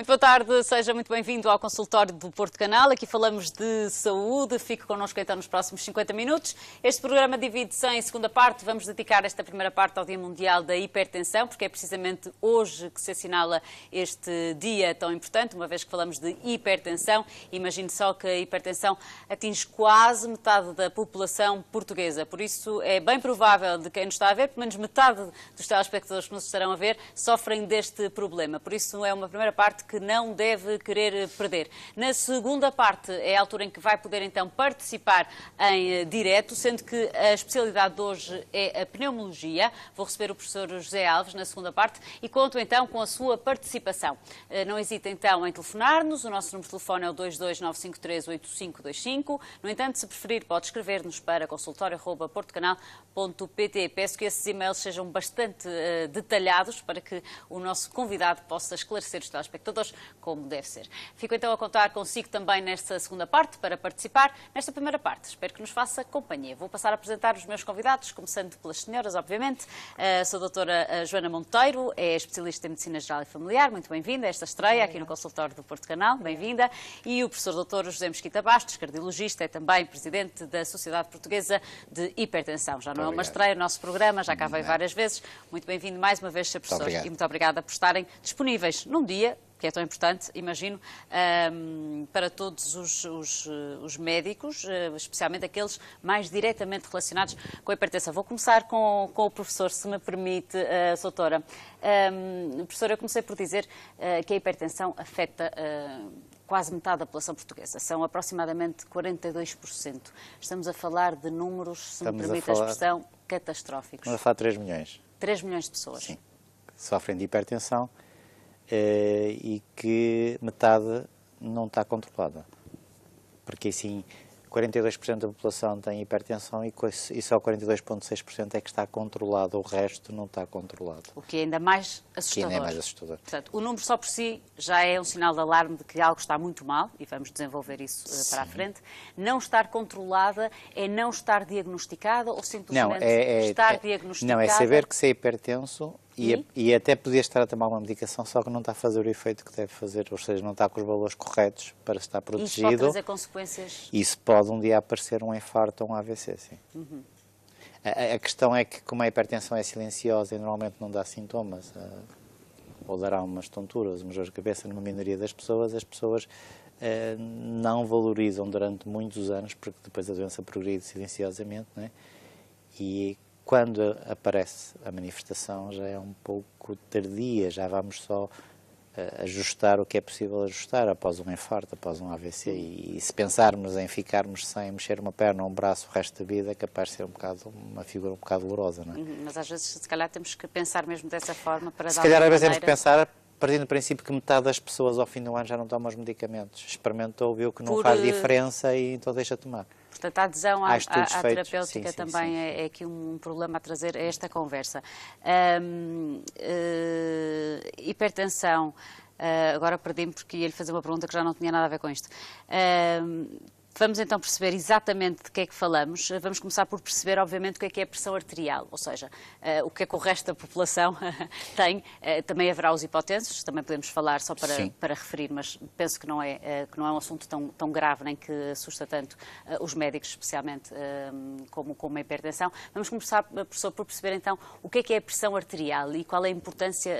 Muito boa tarde, seja muito bem-vindo ao consultório do Porto Canal. Aqui falamos de saúde, fique connosco então nos próximos 50 minutos. Este programa divide-se em segunda parte. Vamos dedicar esta primeira parte ao Dia Mundial da Hipertensão, porque é precisamente hoje que se assinala este dia tão importante, uma vez que falamos de hipertensão. Imagine só que a hipertensão atinge quase metade da população portuguesa. Por isso é bem provável de quem nos está a ver, pelo menos metade dos telespectadores que nos estarão a ver, sofrem deste problema. Por isso é uma primeira parte que não deve querer perder. Na segunda parte é a altura em que vai poder então participar em direto, sendo que a especialidade de hoje é a pneumologia. Vou receber o professor José Alves na segunda parte e conto então com a sua participação. Não hesite então em telefonar-nos, o nosso número de telefone é o 229538525. No entanto, se preferir, pode escrever-nos para consultório@portocanal.pt. Peço que esses e-mails sejam bastante detalhados para que o nosso convidado possa esclarecer os telespectadores como deve ser. Fico então a contar consigo também nesta segunda parte para participar. Nesta primeira parte, espero que nos faça companhia. Vou passar a apresentar os meus convidados, começando pelas senhoras, obviamente. Sou a doutora Joana Monteiro, é especialista em Medicina Geral e Familiar. Muito bem-vinda a esta estreia aqui no consultório do Porto Canal. Bem-vinda. E o professor doutor José Mesquita Bastos, cardiologista, é também presidente da Sociedade Portuguesa de Hipertensão. Já não é uma estreia no nosso programa, já cá veio várias vezes. Muito bem-vindo mais uma vez, Sr. Professor. E muito obrigada por estarem disponíveis num dia que é tão importante, imagino, para todos os médicos, especialmente aqueles mais diretamente relacionados com a hipertensão. Vou começar com o professor, se me permite, doutora. Professor, eu comecei por dizer que a hipertensão afeta quase metade da população portuguesa. São aproximadamente 42%. Estamos a falar de números, se me permite a expressão, catastróficos. Estamos a falar de 3 milhões. 3 milhões de pessoas. Sim, que sofrem de hipertensão. E que metade não está controlada. Porque assim, 42% da população tem hipertensão e só 42,6% é que está controlado, o resto não está controlado. O que é ainda mais assustador. Que ainda é mais assustador. Portanto, o número só por si já é um sinal de alarme de que algo está muito mal, e vamos desenvolver isso para a frente. Não estar controlada é não estar diagnosticada ou simplesmente estar diagnosticada? Não, é saber que se é hipertenso e até podia estar a tomar uma medicação, só que não está a fazer o efeito que deve fazer, ou seja, não está com os valores corretos para estar protegido. Isso pode trazer consequências? Isso pode um dia aparecer um infarto ou um AVC, sim. A questão é que, como a hipertensão é silenciosa e normalmente não dá sintomas, ou dará umas tonturas, umas dores de cabeça numa minoria das pessoas, as pessoas não valorizam durante muitos anos, porque depois a doença progride silenciosamente, não é? E quando aparece a manifestação já é um pouco tardia, já vamos só ajustar o que é possível ajustar após um infarto, após um AVC. E se pensarmos em ficarmos sem mexer uma perna ou um braço o resto da vida, é capaz de ser uma figura um bocado dolorosa, não é? Mas às vezes, se calhar, temos que pensar mesmo dessa forma para dar. Se calhar, às vezes, temos que pensar partindo do princípio que metade das pessoas ao fim do ano já não tomam os medicamentos. Experimentou, viu que não faz diferença e então deixa tomar. Portanto, a adesão à terapêutica também é aqui um problema a trazer a esta conversa. Hipertensão, agora perdi-me porque ia-lhe fazer uma pergunta que já não tinha nada a ver com isto. Vamos então perceber exatamente de que é que falamos. Vamos começar por perceber, obviamente, o que é a pressão arterial, ou seja, o que é que o resto da população tem. Também haverá os hipotensos, também podemos falar só para referir, mas penso que não é um assunto tão grave nem que assusta tanto os médicos, especialmente, como a hipertensão. Vamos começar, professor, por perceber então o que é a pressão arterial e qual é a importância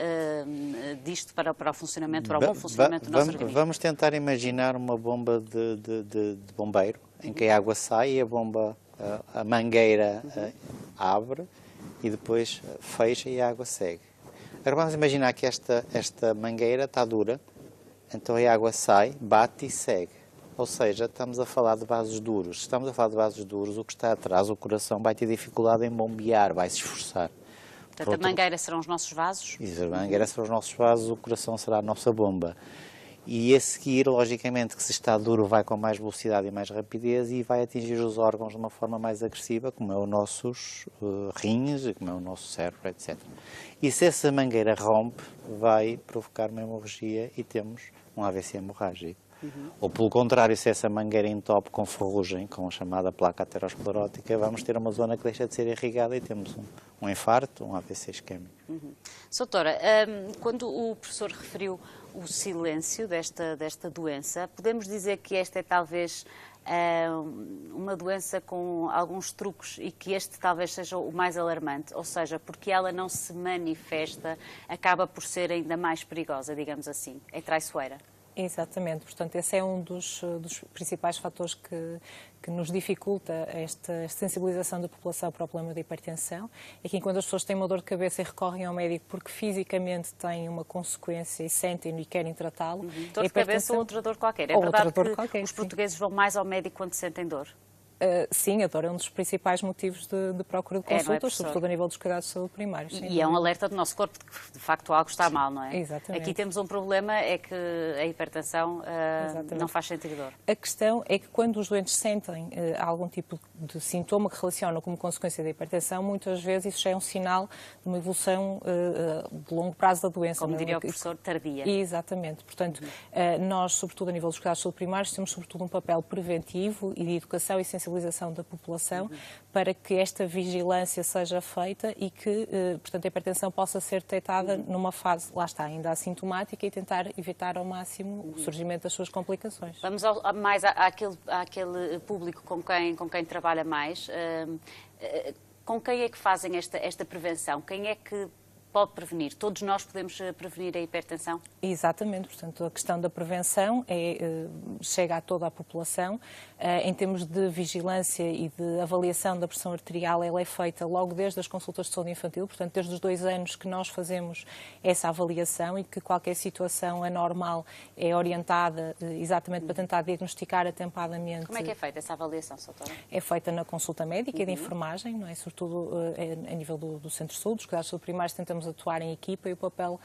disto para o funcionamento, para o bom funcionamento do nosso organismo. Vamos tentar imaginar uma bomba de bombeiro, em que a água sai e a mangueira abre e depois fecha e a água segue. Agora vamos imaginar que esta mangueira está dura, então a água sai, bate e segue. Ou seja, estamos a falar de vasos duros. Se estamos a falar de vasos duros, o que está atrás, o coração, vai ter dificuldade em bombear, vai se esforçar. Portanto, a mangueira serão os nossos vasos? Isso, a mangueira serão os nossos vasos, o coração será a nossa bomba. E a seguir, logicamente, que se está duro vai com mais velocidade e mais rapidez e vai atingir os órgãos de uma forma mais agressiva, como é os nossos rins, como é o nosso cérebro, etc. E se essa mangueira rompe, vai provocar uma hemorragia e temos um AVC hemorrágico. Ou, pelo contrário, se essa mangueira entope com ferrugem, com a chamada placa aterosclerótica, vamos ter uma zona que deixa de ser irrigada e temos um infarto, um AVC isquémico. Doutora, quando o professor referiu o silêncio desta doença, podemos dizer que esta é talvez uma doença com alguns truques e que este talvez seja o mais alarmante, ou seja, porque ela não se manifesta, acaba por ser ainda mais perigosa, digamos assim, é traiçoeira. Exatamente, portanto, esse é um dos principais fatores que nos dificulta esta sensibilização da população para o problema da hipertensão, é que enquanto as pessoas têm uma dor de cabeça e recorrem ao médico porque fisicamente têm uma consequência e sentem-no e querem tratá-lo... Dor de cabeça ou outra dor qualquer. É verdade que os portugueses vão mais ao médico quando sentem dor? Sim, a dor é um dos principais motivos de procura de consultas, sobretudo a nível dos cuidados de saúde primários. E é um alerta do nosso corpo de que, de facto, algo está mal, não é? Exatamente. Aqui temos um problema, é que a hipertensão não faz sentir dor. A questão é que quando os doentes sentem algum tipo de sintoma que relacionam como consequência da hipertensão, muitas vezes isso já é um sinal de uma evolução de longo prazo da doença. Como diria o professor, tardia. Exatamente. Portanto, nós, sobretudo a nível dos cuidados de saúde primários, temos sobretudo um papel preventivo e de educação e sensibilização da população para que esta vigilância seja feita e que, portanto, a hipertensão possa ser detectada numa fase, lá está, ainda assintomática e tentar evitar ao máximo o surgimento das suas complicações. Vamos mais àquele público com quem trabalha mais. Com quem é que fazem esta prevenção? Quem é que pode prevenir? Todos nós podemos prevenir a hipertensão? Exatamente, portanto, a questão da prevenção chega a toda a população. Em termos de vigilância e de avaliação da pressão arterial, ela é feita logo desde as consultas de saúde infantil, portanto, desde os 2 anos que nós fazemos essa avaliação e que qualquer situação anormal é orientada exatamente para tentar diagnosticar atempadamente. Como é que é feita essa avaliação, doutora? É feita na consulta médica e de enfermagem, não é? Sobretudo a nível do centro de saúde, dos cuidados de saúde primários, tentamos atuar em equipa e o papel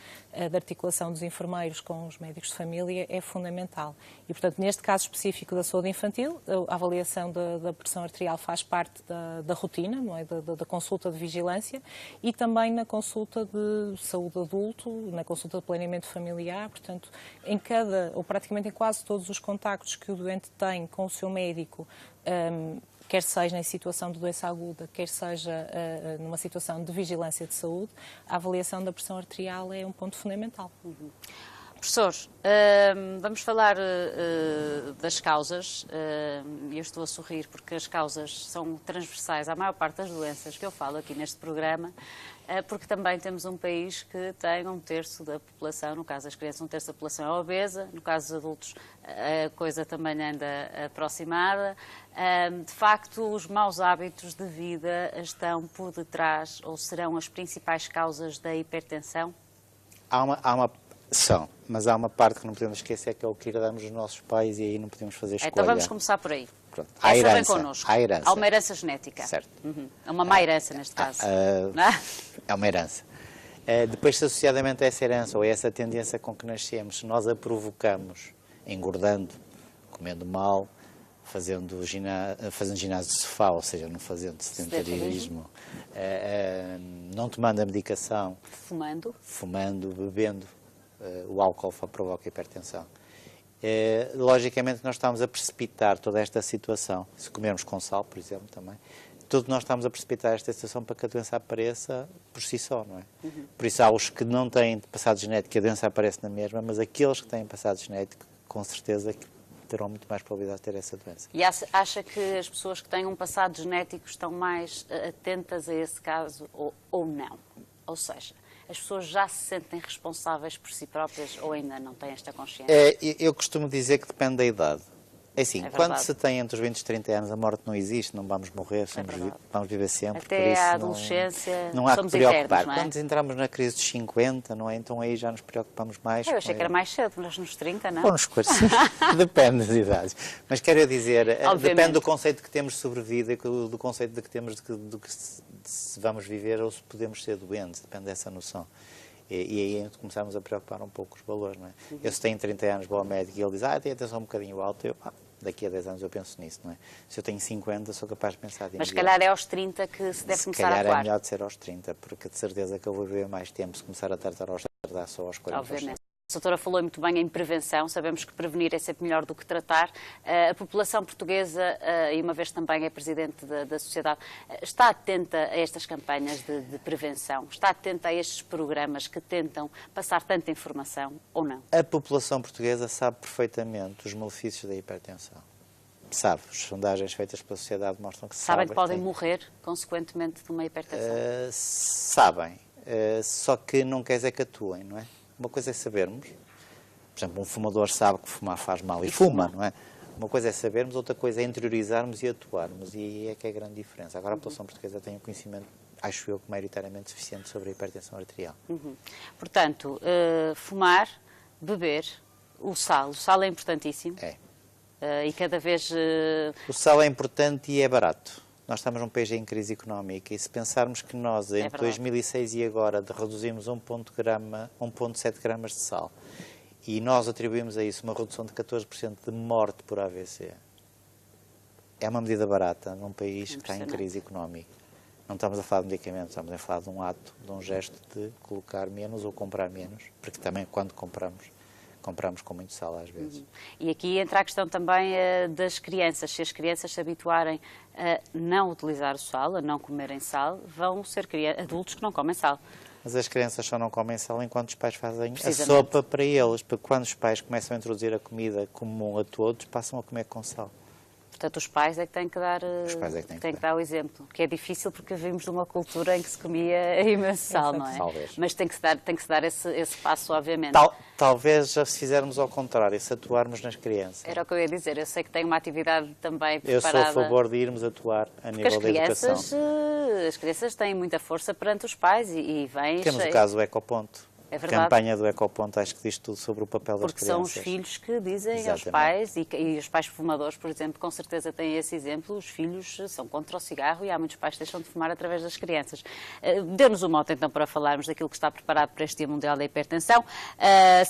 da articulação dos enfermeiros com os médicos de família é fundamental. E, portanto, neste caso específico da saúde infantil, a avaliação da pressão arterial faz parte da rotina, não é? Da consulta de vigilância e também na consulta de saúde adulto, na consulta de planeamento familiar. Portanto, ou praticamente em quase todos os contactos que o doente tem com o seu médico, quer seja em situação de doença aguda, quer seja numa situação de vigilância de saúde, a avaliação da pressão arterial é um ponto fundamental. Professor, vamos falar das causas. Eu estou a sorrir porque as causas são transversais à maior parte das doenças que eu falo aqui neste programa, porque também temos um país que tem 1/3 da população, no caso das crianças, 1/3 da população é obesa, no caso dos adultos a coisa também anda aproximada. De facto, os maus hábitos de vida estão por detrás ou serão as principais causas da hipertensão? Mas há uma parte que não podemos esquecer, que é o que herdamos dos nossos pais, e aí não podemos fazer escolha. Então vamos começar por aí. Pronto. Há herança. Há uma herança genética. Certo. É uma má herança neste caso. É uma herança. Depois, se associadamente a essa herança ou a essa tendência com que nascemos, se nós a provocamos engordando, comendo mal, fazendo ginásio de sofá, ou seja, não fazendo sedentarismo, não tomando a medicação, fumando, bebendo, o álcool provoca hipertensão. Logicamente, nós estamos a precipitar toda esta situação. Se comermos com sal, por exemplo, também, nós estamos a precipitar esta situação para que a doença apareça por si só, não é? Por isso, há os que não têm passado genético, a doença aparece na mesma, mas aqueles que têm passado genético, com certeza que terão muito mais probabilidade de ter essa doença. E acha que as pessoas que têm um passado genético estão mais atentas a esse caso ou não? Ou seja, as pessoas já se sentem responsáveis por si próprias ou ainda não têm esta consciência? Eu costumo dizer que depende da idade. É assim, quando se tem entre os 20 e os 30 anos, a morte não existe, não vamos morrer, vamos viver sempre. Até por isso a adolescência não há que somos preocupar. eternos, não é? Quando entramos na crise dos 50, não é? Então aí já nos preocupamos mais. Eu achei que era mais cedo, mas nos 30, não? Bom, nos 40, depende das idades. Mas quero dizer, depende do conceito que temos sobre vida e do conceito que temos de que se vamos viver ou se podemos ser doentes, depende dessa noção. E aí começamos a preocupar um pouco os valores, não é? Eu, se tenho 30 anos, vou ao médico e ele diz, tem atenção um bocadinho alta, daqui a 10 anos eu penso nisso, não é? Se eu tenho 50, sou capaz de pensar de Mas se calhar é aos 30 que se deve começar a atuar. Se calhar é melhor de ser aos 30, porque de certeza que eu vou viver mais tempo se começar a tratar só aos 40. Obviamente. A doutora falou muito bem em prevenção, sabemos que prevenir é sempre melhor do que tratar. A população portuguesa, e uma vez também é presidente da sociedade, está atenta a estas campanhas de prevenção? Está atenta a estes programas que tentam passar tanta informação ou não? A população portuguesa sabe perfeitamente os malefícios da hipertensão. Sabe, as sondagens feitas pela sociedade mostram que sabem que podem morrer, consequentemente, de uma hipertensão? Sabem, só que não quer dizer que atuem, não é? Uma coisa é sabermos, por exemplo, um fumador sabe que fumar faz mal e fuma, não é? Uma coisa é sabermos, outra coisa é interiorizarmos e atuarmos, e é que é a grande diferença. Agora a população portuguesa tem um conhecimento, acho eu, que maioritariamente suficiente sobre a hipertensão arterial. Portanto, fumar, beber, o sal é importantíssimo. É. E cada vez... O sal é importante e é barato. Nós estamos num país em crise económica e se pensarmos que nós, entre 2006 e agora, reduzimos 1,7 gramas de sal e nós atribuímos a isso uma redução de 14% de morte por AVC, é uma medida barata num país que está em crise económica. Não estamos a falar de medicamentos, estamos a falar de um ato, de um gesto de colocar menos ou comprar menos, porque também quando compramos com muito sal às vezes. E aqui entra a questão também das crianças. Se as crianças se habituarem a não utilizar o sal, a não comerem sal, vão ser adultos que não comem sal. Mas as crianças só não comem sal enquanto os pais fazem a sopa para eles, porque quando os pais começam a introduzir a comida comum a todos, passam a comer com sal. Portanto, os pais é que têm que dar, têm que dar o exemplo, que é difícil porque vimos de uma cultura em que se comia imenso sal, não é? Talvez. Mas tem que se dar esse passo, obviamente. Talvez já se fizermos ao contrário, se atuarmos nas crianças. Era o que eu ia dizer, eu sei que tem uma atividade também preparada. Eu sou a favor de irmos atuar a nível da educação. As crianças têm muita força perante os pais e vêm... Temos o caso do Ecoponto. É verdade. A campanha do Ecoponto acho que diz tudo sobre o papel das crianças. Porque são os filhos que dizem aos pais, e os pais fumadores, por exemplo, com certeza têm esse exemplo, os filhos são contra o cigarro e há muitos pais que deixam de fumar através das crianças. Dê-nos um mote então para falarmos daquilo que está preparado para este Dia Mundial da Hipertensão.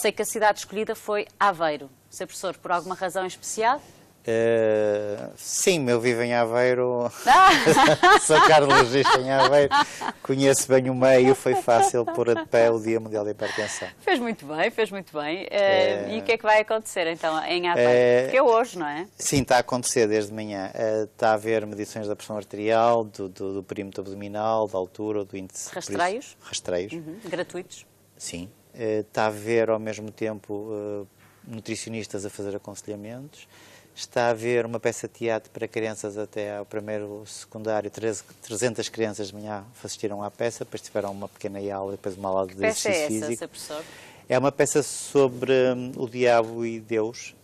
Sei que a cidade escolhida foi Aveiro. Sr. Professor, por alguma razão especial? Sim, eu vivo em Aveiro, sou cardiologista em Aveiro, conheço bem o meio, foi fácil pôr de pé o Dia Mundial da Hipertensão. Fez muito bem, fez muito bem. E o que é que vai acontecer então em Aveiro? Porque é hoje, não é? Sim, está a acontecer desde manhã. Está a haver medições da pressão arterial, do perímetro abdominal, da altura, do índice... Rastreios? Rastreios. Gratuitos? Sim. Está a haver ao mesmo tempo nutricionistas a fazer aconselhamentos. Está a haver uma peça de teatro para crianças até ao primeiro secundário. 300 crianças de manhã assistiram à peça, depois tiveram uma pequena aula, depois uma aula de exercício físico. Que peça é essa, professor? É uma peça sobre o diabo e Deus,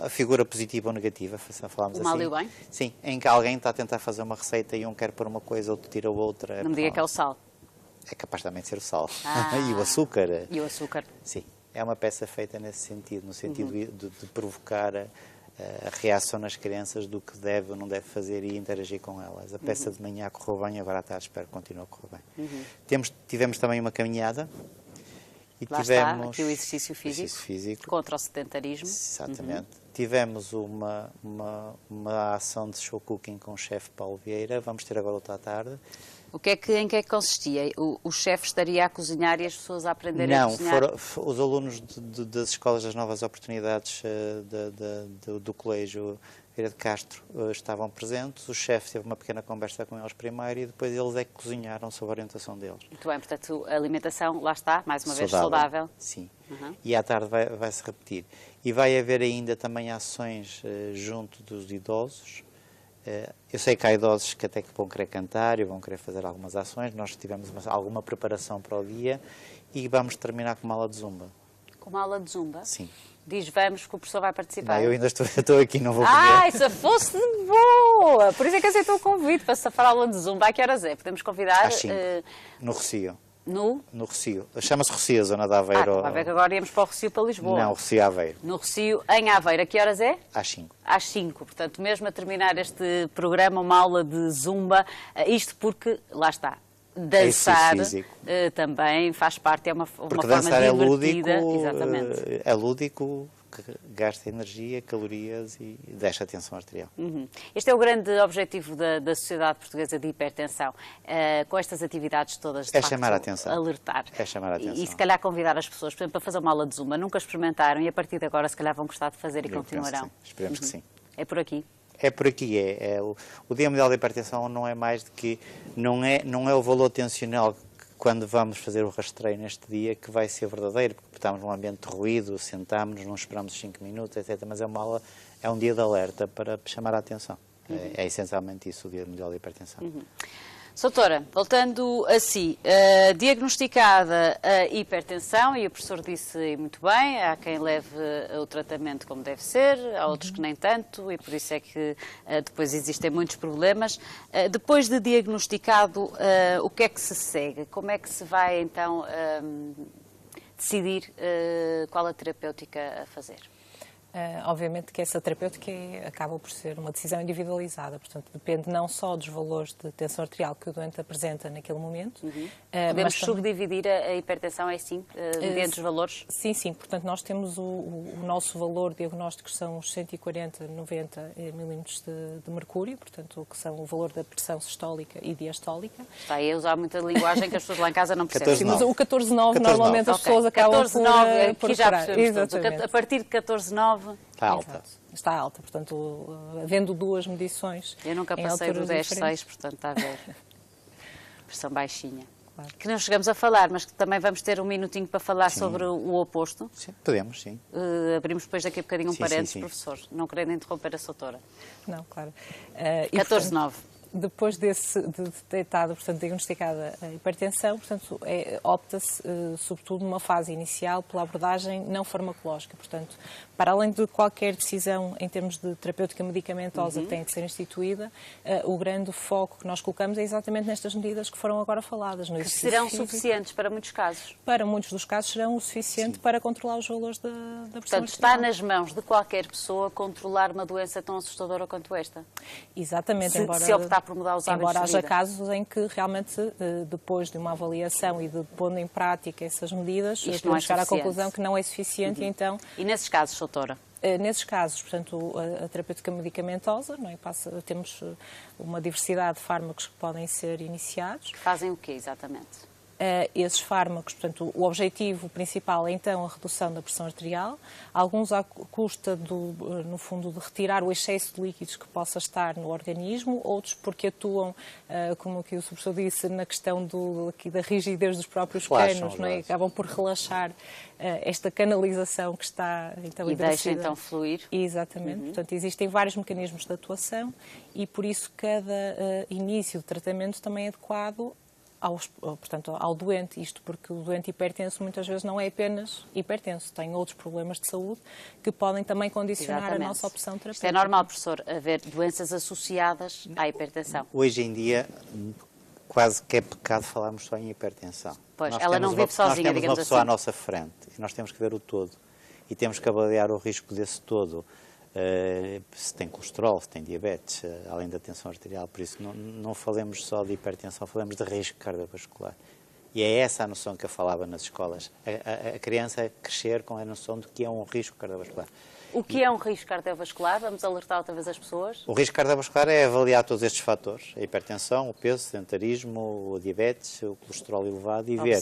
a figura positiva ou negativa, falamos assim. O mal e o bem? Sim, em que alguém está a tentar fazer uma receita e um quer pôr uma coisa, outro tira outra. Não me diga que é o sal. É capaz também de ser o sal. E o açúcar. E o açúcar. Sim, é uma peça feita nesse sentido, no sentido de provocar a reação nas crianças do que deve ou não deve fazer e interagir com elas. A peça de manhã correu bem, agora à tarde espero que continue a correr bem. Tivemos também uma caminhada e lá tivemos está, aqui o exercício físico contra o sedentarismo. Exatamente. Tivemos uma ação de show cooking com o chefe Paulo Vieira, vamos ter agora outra à tarde. Em que é que consistia? O chefe estaria a cozinhar e as pessoas a aprenderem a cozinhar? Não, os alunos das escolas das novas oportunidades do colégio Vieira de Castro estavam presentes, o chefe teve uma pequena conversa com eles primeiro e depois eles é que cozinharam sob a orientação deles. Muito bem, portanto a alimentação, lá está, mais uma vez saudável. Sim, e à tarde vai-se repetir. E vai haver ainda também ações junto dos idosos. Eu sei que há idosos que até que vão querer cantar e vão querer fazer algumas ações. Nós tivemos alguma preparação para o dia e vamos terminar com uma aula de zumba. Com uma aula de zumba? Sim. Diz vamos que o professor vai participar. Não, eu ainda estou aqui, não vou poder. Se fosse boa! Por isso é que aceitou o convite para safar a aula de zumba. A que horas é? Podemos convidar? Às 5, no Rocio. No Rocio. Chama-se Rocio, a zona de Aveiro. Vai ver que agora íamos para o Rocio, para Lisboa. Não, Rocio Aveiro. No Rocio, em Aveiro. A que horas é? Às 5. Às 5. Portanto, mesmo a terminar este programa, uma aula de zumba, isto porque, lá está, dançar também faz parte, é uma forma divertida. Dançar é lúdico, exatamente. É lúdico, que gasta energia, calorias e deixa a tensão arterial. Este é o grande objetivo da Sociedade Portuguesa de Hipertensão. Com estas atividades todas, de facto, chamar a atenção. Alertar. É chamar a atenção. E se calhar convidar as pessoas, por exemplo, a fazer uma aula de Zumba. Nunca experimentaram e a partir de agora se calhar vão gostar de fazer e continuarão. Esperemos que sim. É por aqui? É por aqui, o Dia Mundial da Hipertensão não é mais de que, não é o valor tensional quando vamos fazer o rastreio neste dia que vai ser verdadeiro, porque estamos num ambiente de ruído, sentamos-nos, não esperamos 5 minutos, etc. Mas é um dia de alerta para chamar a atenção. É essencialmente isso, o Dia Mundial da Hipertensão. Doutora, voltando a si, diagnosticada a hipertensão, e o professor disse muito bem, há quem leve o tratamento como deve ser, há outros que nem tanto, e por isso é que depois existem muitos problemas. Depois de diagnosticado, o que é que se segue? Como é que se vai, então, decidir qual a terapêutica a fazer? Obviamente que essa terapêutica acaba por ser uma decisão individualizada, portanto depende não só dos valores de tensão arterial que o doente apresenta naquele momento. Podemos subdividir a hipertensão, é assim, mediante os valores? Sim, portanto nós temos o nosso valor diagnóstico são os 140, 90 milímetros de mercúrio, portanto que são o valor da pressão sistólica e diastólica. Está aí a usar muita linguagem que as pessoas lá em casa não percebem. Sim, mas o 14,9 normalmente as pessoas acabam por já percebemos. A partir de 14,9 está alta. Exato. Está alta, portanto, havendo duas medições. Eu nunca passei do 10,6, portanto está a ver. Pressão baixinha. Claro. Que não chegamos a falar, mas que também vamos ter um minutinho para falar sobre o oposto. Sim, podemos, sim. Abrimos depois daqui a bocadinho um parênteses, professor, não querendo interromper a doutora. Não, claro. 14,9. Depois de detectada, portanto, diagnosticada a hipertensão, portanto, opta-se, sobretudo numa fase inicial, pela abordagem não farmacológica. Portanto, para além de qualquer decisão em termos de terapêutica medicamentosa que tenha de ser instituída, o grande foco que nós colocamos é exatamente nestas medidas que foram agora faladas. Que serão suficientes para muitos casos? Para muitos dos casos serão o suficiente para controlar os valores da pressão arterial. Portanto, está nas mãos de qualquer pessoa controlar uma doença tão assustadora quanto esta? Exatamente. Se optar por mudar os hábitos embora de vida. haja casos em que realmente, depois de uma avaliação e de pondo em prática essas medidas, podemos chegar à conclusão que não é suficiente e então... E nesses casos, doutora? Nesses casos, portanto, a terapêutica medicamentosa, não é? Temos uma diversidade de fármacos que podem ser iniciados. Fazem o quê, exatamente? Esses fármacos, portanto, o objetivo principal é então a redução da pressão arterial, alguns à custa, no fundo, de retirar o excesso de líquidos que possa estar no organismo, outros porque atuam, como aqui o professor disse, na questão da rigidez dos próprios canos, não é? Acabam por relaxar esta canalização que está então e deixa então fluir. Exatamente, portanto existem vários mecanismos de atuação e por isso cada início de tratamento também é adequado ao doente, isto porque o doente hipertenso muitas vezes não é apenas hipertenso, tem outros problemas de saúde que podem também condicionar a nossa opção terapêutica. Isto é normal, professor, haver doenças associadas à hipertensão? Hoje em dia, quase que é pecado falarmos só em hipertensão. Pois, ela não vive sozinha, digamos assim. Nós temos uma pessoa à nossa frente e nós temos que ver o todo e temos que avaliar o risco desse todo. Se tem colesterol, se tem diabetes, além da tensão arterial. Por isso, não falemos só de hipertensão, falamos de risco cardiovascular. E é essa a noção que eu falava nas escolas. A criança crescer com a noção de que é um risco cardiovascular. O que é um risco cardiovascular? Vamos alertar outra vez as pessoas? O risco cardiovascular é avaliar todos estes fatores. A hipertensão, o peso, o sedentarismo, o diabetes, o colesterol elevado e ver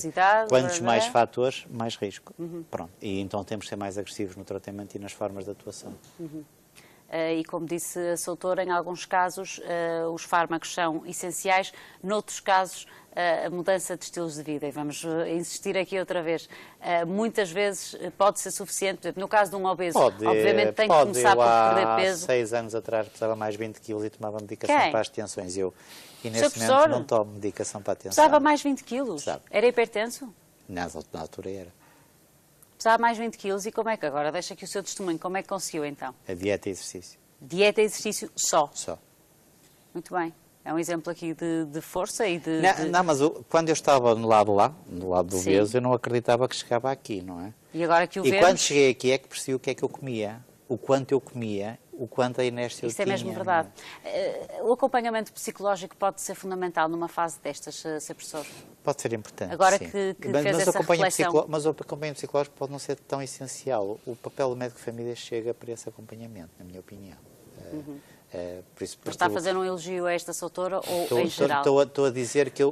quantos mais fatores, mais risco. Pronto. E então temos que ser mais agressivos no tratamento e nas formas de atuação. E como disse a doutora, em alguns casos os fármacos são essenciais, noutros casos a mudança de estilos de vida. E vamos insistir aqui outra vez. Muitas vezes pode ser suficiente, por exemplo, no caso de um obeso, obviamente tem que começar por perder peso. Há 6 anos atrás pesava mais 20 quilos e tomava medicação para as tensões. E neste momento não tomo medicação para a tensão. Pesava mais 20 quilos? Era hipertenso? Na altura era. Pesava mais 20 quilos e como é que agora? Deixa aqui o seu testemunho. Como é que conseguiu então? A dieta e exercício. Dieta e exercício só? Só. Muito bem. É um exemplo aqui de força e de... Não, mas quando eu estava no lado do obeso, eu não acreditava que chegava aqui, não é? E agora que o vemos... E quando cheguei aqui é que percebi o que é que eu comia, o quanto eu comia, o quanto a inércia Isso é mesmo verdade. O acompanhamento psicológico pode ser fundamental numa fase destas, Sr. Professor? Pode ser importante, Agora sim. que fez essa reflexão. Mas o acompanhamento psicológico pode não ser tão essencial. O papel do médico de família chega para esse acompanhamento, na minha opinião. Por isso, Mas está a fazer um elogio a esta doutora ou em geral? Estou a dizer que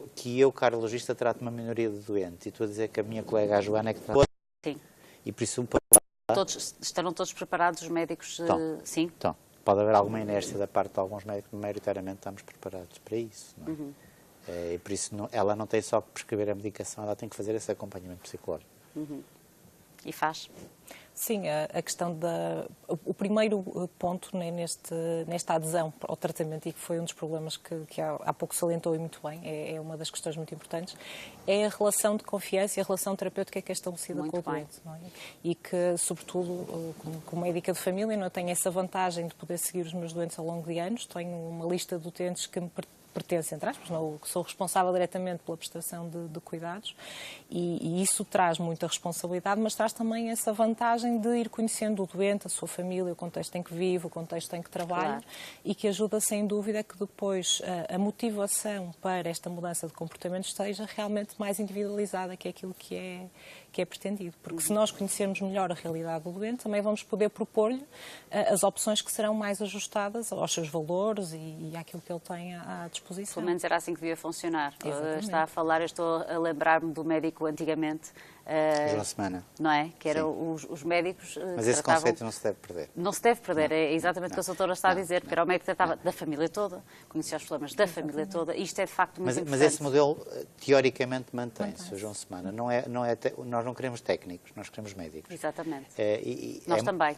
eu, cardiologista, trato uma minoria de doentes. E estou a dizer que a minha colega, a Joana, é que trata. Sim. E por isso estarão todos preparados, os médicos? Sim? Então, pode haver alguma inércia da parte de alguns médicos, maioritariamente estamos preparados para isso. Não é? E por isso ela não tem só que prescrever a medicação, ela tem que fazer esse acompanhamento psicológico. E faz? Sim, a questão o primeiro ponto, né, nesta adesão ao tratamento, e que foi um dos problemas que há pouco salientou e muito bem, é uma das questões muito importantes, é a relação de confiança e a relação terapêutica que é estabelecida com o doente. Não é? E que, sobretudo, como médica de família, não tenho essa vantagem de poder seguir os meus doentes ao longo de anos, tenho uma lista de utentes que me pertence, entre aspas, não, sou responsável diretamente pela prestação de cuidados e isso traz muita responsabilidade, mas traz também essa vantagem de ir conhecendo o doente, a sua família, o contexto em que vive, o contexto em que trabalha, claro. E que ajuda, sem dúvida, que depois a motivação para esta mudança de comportamento esteja realmente mais individualizada, que é aquilo que é pretendido. Porque se nós conhecermos melhor a realidade do doente, também vamos poder propor-lhe as opções que serão mais ajustadas aos seus valores e àquilo que ele tem à disposição. Pelo menos era assim que devia funcionar. Exatamente. Eu estou a lembrar-me do médico antigamente. João Semana. Não é? Que eram os médicos. Mas esse conceito não se deve perder. Não se deve perder, é exatamente o que a doutora está a dizer, porque era o médico que tratava da família toda, conhecia os problemas da família toda, e isto é de facto muito importante. Mas esse modelo, teoricamente, mantém-se, o João Semana. Nós não queremos técnicos, nós queremos médicos. Exatamente. Nós também.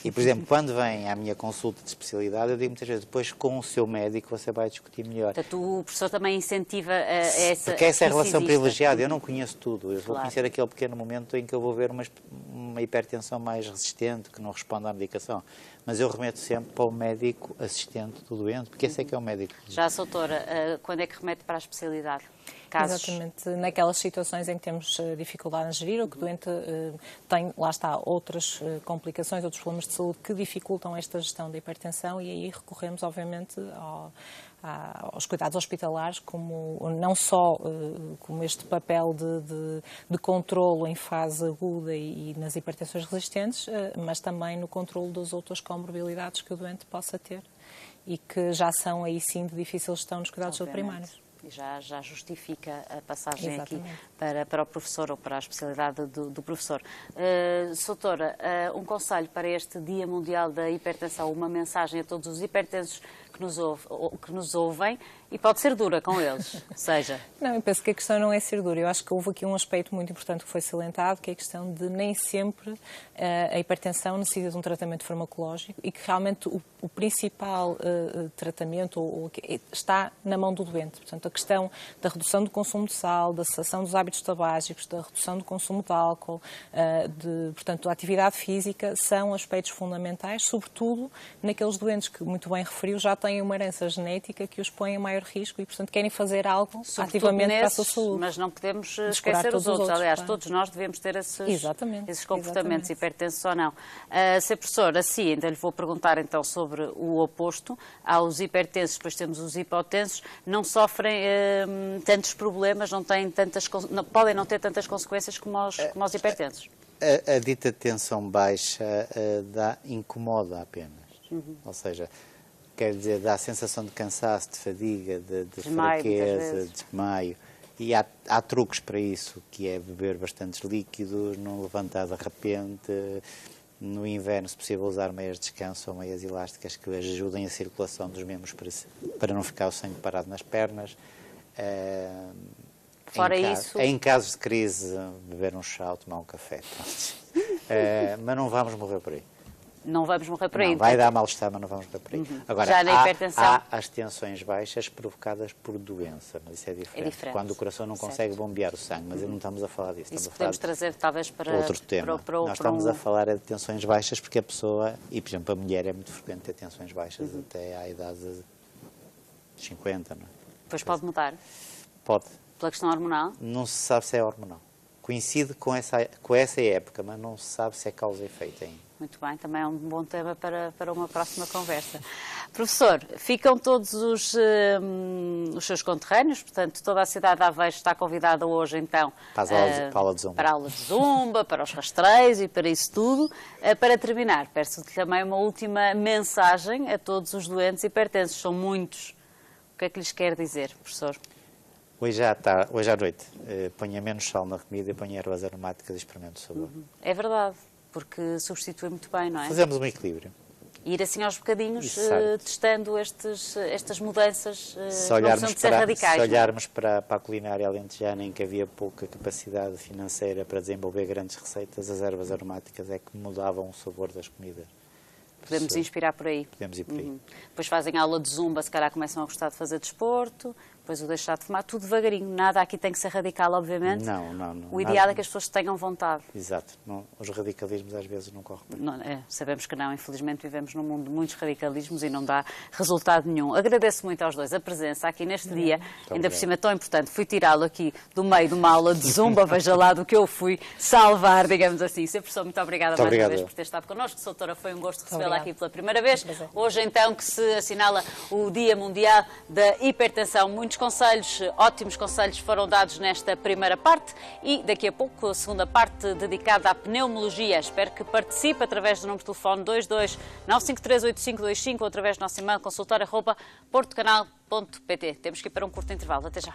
E, por exemplo, quando vem à minha consulta de especialidade, eu digo muitas vezes, depois com o seu médico você vai discutir melhor. Portanto, o professor também incentiva essa... Porque essa é a relação privilegiada, eu não conheço tudo, eu vou Claro. conhecer aquele pequeno momento em que eu vou ver uma hipertensão mais resistente, que não responde à medicação. Mas eu remeto sempre para o médico assistente do doente, porque esse é que é o médico. Já, doutora, quando é que remete para a especialidade? Casos... Exatamente, naquelas situações em que temos dificuldade em gerir, ou que o doente tem, lá está, outras complicações, outros problemas de saúde que dificultam esta gestão da hipertensão, e aí recorremos, obviamente, aos cuidados hospitalares, como não só como este papel de controlo em fase aguda e nas hipertensões resistentes, mas também no controlo das outras comorbilidades que o doente possa ter e que já são aí sim de difícil gestão nos cuidados primários. E já justifica a passagem Exatamente. aqui para o professor ou para a especialidade do professor. Doutora, um conselho para este Dia Mundial da Hipertensão, uma mensagem a todos os hipertensos que nos ouvem, e pode ser dura com eles, seja... Não, eu penso que a questão não é ser dura. Eu acho que houve aqui um aspecto muito importante que foi salientado, que é a questão de nem sempre a hipertensão necessita de um tratamento farmacológico e que realmente o principal tratamento está na mão do doente. Portanto, a questão da redução do consumo de sal, da cessação dos hábitos tabágicos, da redução do consumo de álcool, portanto, da atividade física, são aspectos fundamentais, sobretudo naqueles doentes que, muito bem referiu, já têm uma herança genética que os põe a maior risco e, portanto, querem fazer algo ativamente para a sua saúde. Mas não podemos esquecer os outros. Aliás, claro. Todos nós devemos ter esses comportamentos, Exatamente. hipertensos ou não. Ser professor, assim, ainda lhe vou perguntar então sobre o oposto. Há os hipertensos, depois temos os hipotensos, não sofrem tantos problemas, podem não ter tantas consequências como os hipertensos. A dita tensão baixa incomoda apenas. Ou seja, quer dizer, dá a sensação de cansaço, de fadiga, de fraqueza, de desmaio. E há truques para isso, que é beber bastantes líquidos, não levantar de repente. No inverno, se possível, usar meias de descanso ou meias elásticas que ajudem a circulação dos membros para não ficar o sangue parado nas pernas. Fora isso... Em casos de crise, beber um chá ou tomar um café. Mas não vamos morrer por aí. Não vamos morrer por aí. Não, vai dar mal-estar, mas não vamos morrer por aí. Agora, já na hipertensão... há as tensões baixas provocadas por doença, mas isso é diferente. Quando o coração não consegue bombear o sangue, mas não estamos a falar disso. Isso podemos trazer, talvez, para outro tema. Nós estamos a falar de tensões baixas porque a pessoa, e por exemplo a mulher é muito frequente ter tensões baixas até à idade de 50, não é? Depois pode mudar? Pode. Pela questão hormonal? Não se sabe se é hormonal. coincide com essa época, mas não se sabe se é causa e efeito ainda. Muito bem, também é um bom tema para uma próxima conversa. Professor, ficam todos os seus conterrâneos, portanto, toda a cidade de Aveiro está convidada hoje, então, para a aula de Zumba. Para a aula de Zumba, para os rastreios e para isso tudo. Para terminar, peço também uma última mensagem a todos os doentes hipertensos, são muitos. O que é que lhes quer dizer, professor? Hoje à noite, ponha menos sal na comida e ponha ervas aromáticas e experimente o sabor. É verdade, porque substitui muito bem, não é? Fazemos um equilíbrio. Ir assim aos bocadinhos, Exato. testando estas mudanças Se olharmos para a culinária alentejana, em que havia pouca capacidade financeira para desenvolver grandes receitas, as ervas aromáticas é que mudavam o sabor das comidas. Podemos inspirar por aí. Podemos ir por aí. Depois fazem aula de Zumba, se calhar começam a gostar de fazer desporto, depois o deixar de fumar, tudo devagarinho. Nada aqui tem que ser radical, obviamente. Não. O ideal é que as pessoas tenham vontade. Exato. Os radicalismos às vezes não correm bem. Não, sabemos que não, infelizmente vivemos num mundo de muitos radicalismos e não dá resultado nenhum. Agradeço muito aos dois a presença aqui neste dia, ainda por cima tão importante. Fui tirá-lo aqui do meio de uma aula de Zumba, veja lá do que eu fui salvar, digamos assim. Sr. Professor, muito obrigada mais uma vez por ter estado connosco. Sra. Doutora, foi um gosto recebê-la aqui pela primeira vez. Hoje, então, que se assinala o Dia Mundial da Hipertensão. Muitos conselhos, ótimos conselhos foram dados nesta primeira parte e daqui a pouco a segunda parte dedicada à pneumologia. Espero que participe através do número de telefone 229538525 ou através do nosso e-mail consultório@portocanal.pt. Temos que ir para um curto intervalo. Até já.